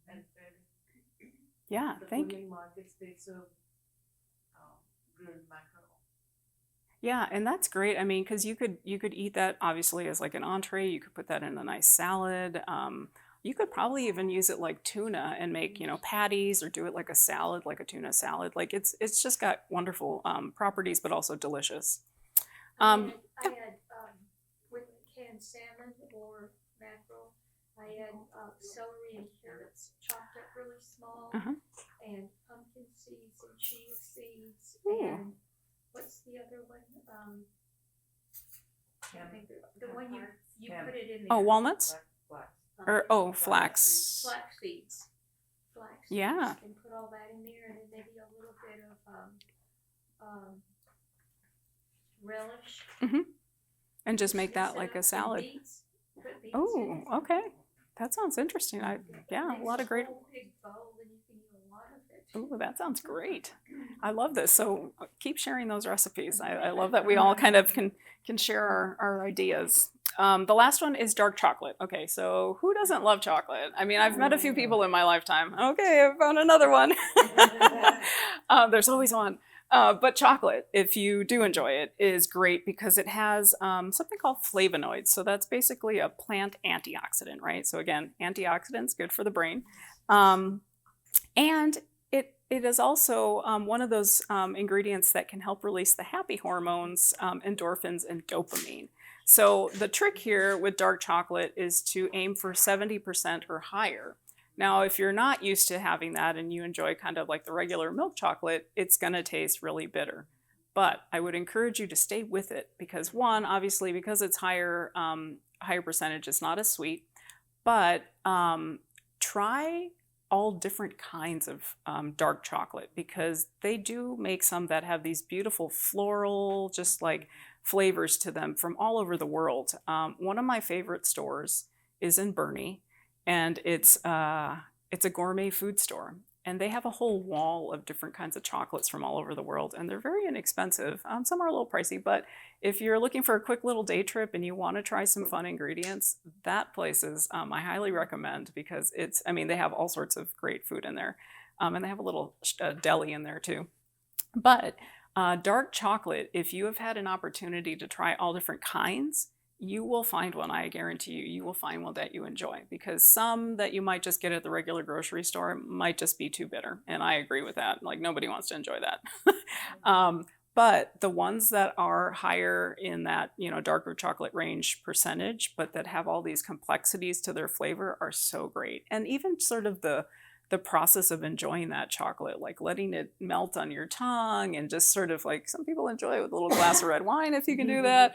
and Fairfield. Yeah, The thank you. Korean markets, they serve grilled mackerel. Yeah, and that's great. I mean, because you could eat that obviously as like an entree. You could put that in a nice salad. You could probably even use it like tuna and make patties or do it like a salad, like a tuna salad. Like it's just got wonderful properties, but also delicious. I had with canned salmon or mackerel, I had celery and carrots chopped up really small, Uh-huh. and pumpkin seeds and chia seeds, Ooh. and what's the other one? I think the one you put it in there. Oh, walnuts Flax. or flax. Flax seeds. Flax Yeah. seeds, and put all that in there, and then maybe a little bit of relish. And just make that like a And salad. beets. Put beets in Oh, it. okay. That sounds interesting. Yeah, a Makes lot of great. whole big bowl, and you can eat a lot of it. Ooh, that sounds great. I love this. So keep sharing those recipes. I love that we all kind of can share our ideas. The last one is dark chocolate. Okay, so who doesn't love chocolate? I mean, I've met a few people in my lifetime. Okay, I found another one. There's always one. But chocolate, if you do enjoy it, is great because it has something called flavonoids. So that's basically a plant antioxidant, right? So again, antioxidants, good for the brain. And it is also one of those ingredients that can help release the happy hormones, endorphins, and dopamine. So the trick here with dark chocolate is to aim for 70% or higher. Now, if you're not used to having that and you enjoy kind of like the regular milk chocolate, it's going to taste really bitter. But I would encourage you to stay with it because one, obviously, because it's higher percentage, it's not as sweet. But try all different kinds of dark chocolate because they do make some that have these beautiful floral, just like flavors to them from all over the world. One of my favorite stores is in Burnie, and it's a gourmet food store. And they have a whole wall of different kinds of chocolates from all over the world, and they're very inexpensive. Some are a little pricey, but if you're looking for a quick little day trip and you want to try some fun ingredients, that place is, I highly recommend because they have all sorts of great food in there. And they have a little deli in there too. But dark chocolate, if you have had an opportunity to try all different kinds, you will find one, I guarantee you, you will find one that you enjoy because some that you might just get at the regular grocery store might just be too bitter. And I agree with that. Like nobody wants to enjoy that. But the ones that are higher in that, darker chocolate range percentage, but that have all these complexities to their flavor are so great. And even sort of the process of enjoying that chocolate, like letting it melt on your tongue and just sort of like some people enjoy it with a little glass of red wine if you can do that.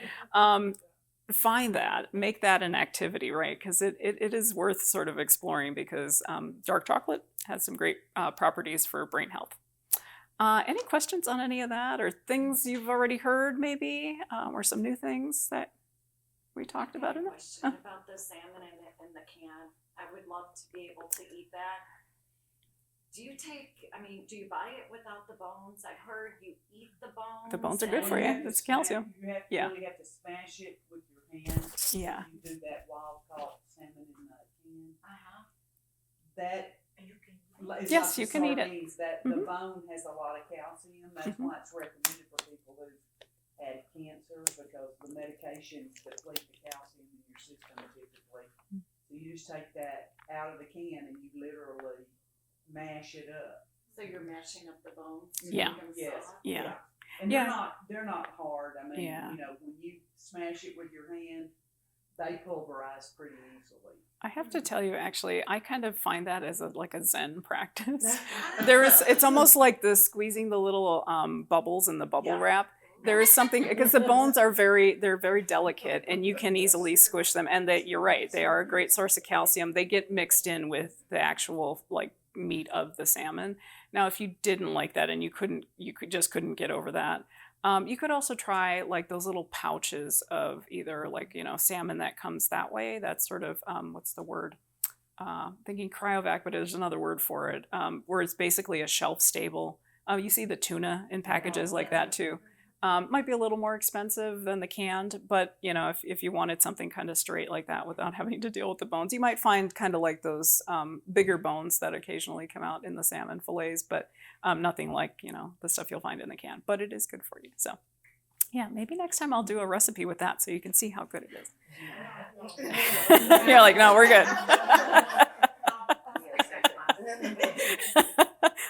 Find that, make that an activity, right? Because it is worth sort of exploring because dark chocolate has some great properties for brain health. Any questions on any of that or things you've already heard maybe or some new things that we talked about? I have a question about the salmon in the can. I would love to be able to eat that. Do you buy it without the bones? I heard you eat the bones. The bones are good for you. It's calcium. You really have to smash it with your hands. Yeah. You do that wild caught salmon in the can. And you can. It's Yes, like you the can eat it. sardines, that the bone has a lot of calcium. That's why it's recommended for people who've had cancer because the medications deplete the calcium in your system typically. So you just take that out of the can and you literally mash it up. So you're mashing up the bones? to Yeah. make them Yes. soft? Yeah. And Yeah. they're not hard. I mean, Yeah. When you smash it with your hand, they pulverize pretty easily. I have to tell you, actually, I kind of find that as like a Zen practice. Ah. It's almost like the squeezing the little bubbles in the bubble wrap. There is something because the bones are they're very delicate and you can easily squish them. And you're right, they are a great source of calcium. They get mixed in with the actual like meat of the salmon. Now, if you didn't like that and you just couldn't get over that, you could also try like those little pouches of either like, salmon that comes that way. That's sort of, what's the word? Thinking cryovac, but there's another word for it, where it's basically a shelf stable. You see the tuna in packages like that too. Might be a little more expensive than the canned, but if you wanted something kind of straight like that without having to deal with the bones, you might find kind of like those bigger bones that occasionally come out in the salmon fillets, but nothing like the stuff you'll find in the can. But it is good for you. So yeah, maybe next time I'll do a recipe with that so you can see how good it is. You're like, no, we're good.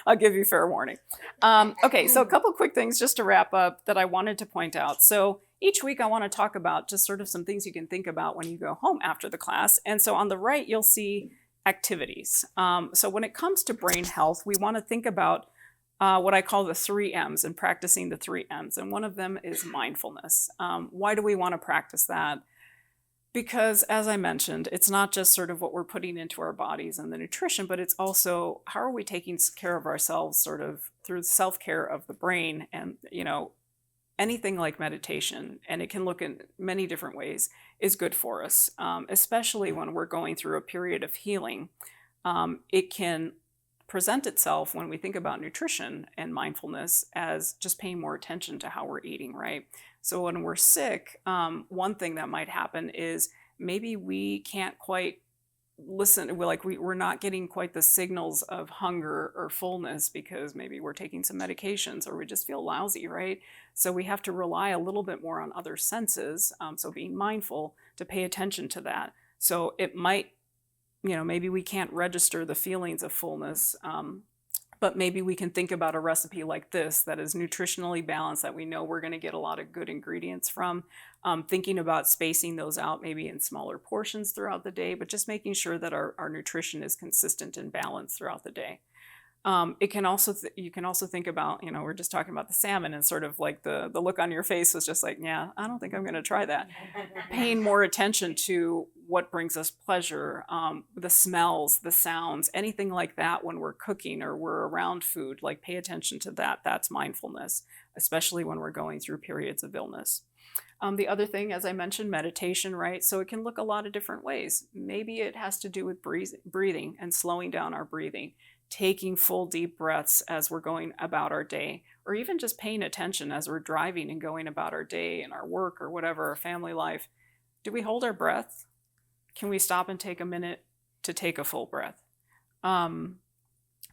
I'll give you fair warning. Okay, so a couple quick things just to wrap up that I wanted to point out. So each week I want to talk about just sort of some things you can think about when you go home after the class. And so on the right, you'll see activities. So when it comes to brain health, we want to think about what I call the 3 M's and practicing the 3 M's. And one of them is mindfulness. Why do we want to practice that? Because as I mentioned, it's not just sort of what we're putting into our bodies and the nutrition, but it's also how are we taking care of ourselves sort of through self-care of the brain and, anything like meditation, and it can look in many different ways, is good for us, especially when we're going through a period of healing. It can present itself when we think about nutrition and mindfulness as just paying more attention to how we're eating, right? So when we're sick, one thing that might happen is maybe we can't quite listen. We're not getting quite the signals of hunger or fullness because maybe we're taking some medications or we just feel lousy, right? So we have to rely a little bit more on other senses. So being mindful to pay attention to that. So it might, maybe we can't register the feelings of fullness But maybe we can think about a recipe like this that is nutritionally balanced, that we know we're going to get a lot of good ingredients from. Thinking about spacing those out maybe in smaller portions throughout the day, but just making sure that our nutrition is consistent and balanced throughout the day. It can also you can also think about, we're just talking about the salmon, and sort of like the look on your face was just like, yeah, I don't think I'm going to try that. Paying more attention to what brings us pleasure, the smells, the sounds, anything like that when we're cooking or we're around food, like pay attention to that. That's mindfulness, especially when we're going through periods of illness. The other thing, as I mentioned, meditation, right? So it can look a lot of different ways. Maybe it has to do with breathing and slowing down our breathing, taking full deep breaths as we're going about our day, or even just paying attention as we're driving and going about our day and our work or whatever, our family life. Do we hold our breath? Can we stop and take a minute to take a full breath?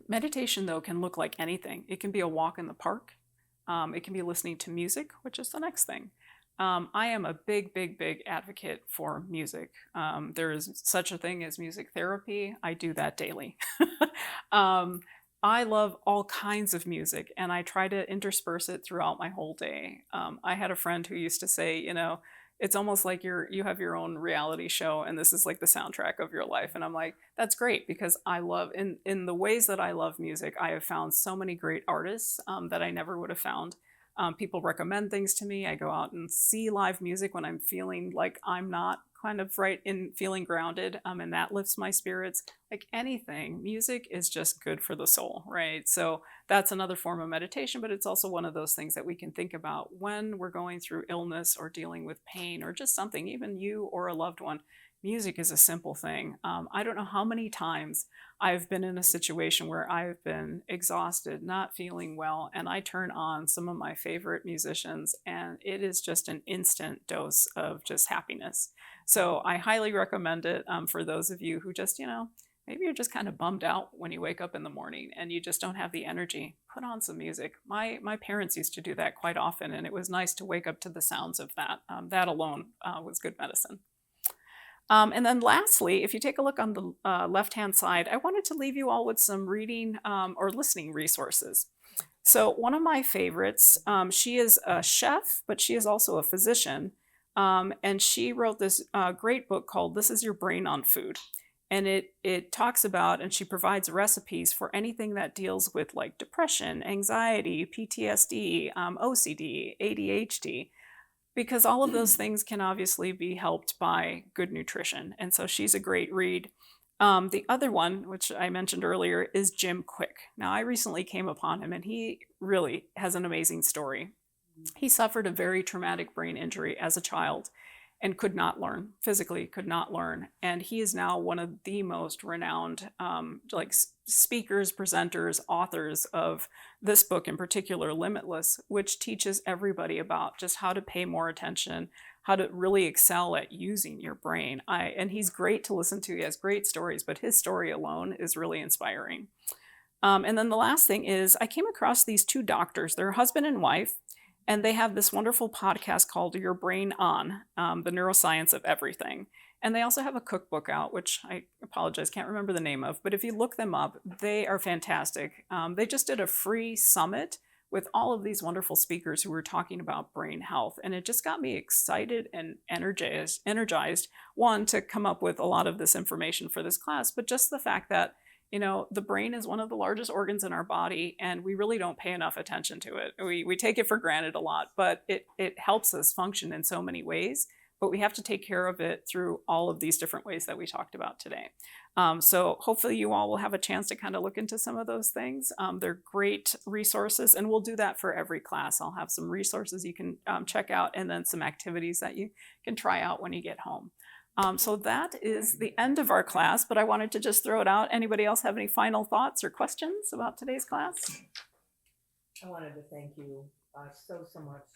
Meditation, though, can look like anything. It can be a walk in the park. It can be listening to music, which is the next thing. I am a big, big, big advocate for music. There is such a thing as music therapy. I do that daily. I love all kinds of music, and I try to intersperse it throughout my whole day. I had a friend who used to say, it's almost like you have your own reality show, and this is like the soundtrack of your life. And I'm like, that's great, because I love, in the ways that I love music, I have found so many great artists that I never would have found. People recommend things to me. I go out and see live music when I'm feeling like I'm not kind of right in feeling grounded, and that lifts my spirits. Like anything, music is just good for the soul, right? So that's another form of meditation, but it's also one of those things that we can think about when we're going through illness or dealing with pain or just something, even you or a loved one. Music is a simple thing. I don't know how many times I've been in a situation where I've been exhausted, not feeling well, and I turn on some of my favorite musicians, and it is just an instant dose of just happiness. So I highly recommend it for those of you who just, maybe you're just kind of bummed out when you wake up in the morning and you just don't have the energy. Put on some music. My parents used to do that quite often, and it was nice to wake up to the sounds of that. That alone was good medicine. And then lastly, if you take a look on the left-hand side, I wanted to leave you all with some reading or listening resources. So one of my favorites, she is a chef, but she is also a physician. And she wrote this great book called This Is Your Brain on Food. And it talks about, and she provides recipes for anything that deals with like depression, anxiety, PTSD, OCD, ADHD. Because all of those things can obviously be helped by good nutrition. And so she's a great read. The other one, which I mentioned earlier, is Jim Kwik. Now, I recently came upon him, and he really has an amazing story. He suffered a very traumatic brain injury as a child and could not learn, physically could not learn. And he is now one of the most renowned speakers, presenters, authors of this book in particular, Limitless, which teaches everybody about just how to pay more attention, how to really excel at using your brain. And he's great to listen to. He has great stories, but his story alone is really inspiring. And then the last thing is I came across these two doctors. They're husband and wife. And they have this wonderful podcast called Your Brain On, the Neuroscience of Everything. And they also have a cookbook out, which I apologize, can't remember the name of. But if you look them up, they are fantastic. They just did a free summit with all of these wonderful speakers who were talking about brain health. And it just got me excited and energized, one, to come up with a lot of this information for this class, but just the fact that the brain is one of the largest organs in our body, and we really don't pay enough attention to it. We take it for granted a lot, but it helps us function in so many ways. But we have to take care of it through all of these different ways that we talked about today. So hopefully you all will have a chance to kind of look into some of those things. They're great resources, and we'll do that for every class. I'll have some resources you can check out, and then some activities that you can try out when you get home. So that is the end of our class, but I wanted to just throw it out. Anybody else have any final thoughts or questions about today's class? I wanted to thank you so much,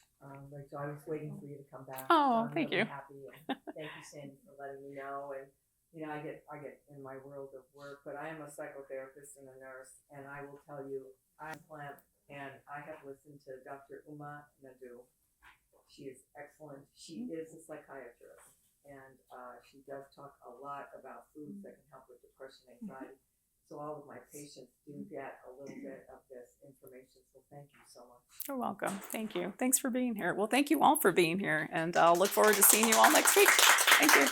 Rachel. I was waiting for you to come back. Oh, I'm thank really you. Happy, and thank you, Sandy, for letting me know. And I get in my world of work, but I am a psychotherapist and a nurse, and I will tell you, I'm Plant, and I have listened to Dr. Uma Nadu. She is excellent. She is a psychiatrist. And she does talk a lot about foods that can help with depression and anxiety. so all of my patients do get a little bit of this information. So thank you so much. You're welcome. Thank you. Thanks for being here. Well, thank you all for being here, and I'll look forward to seeing you all next week. Thank you.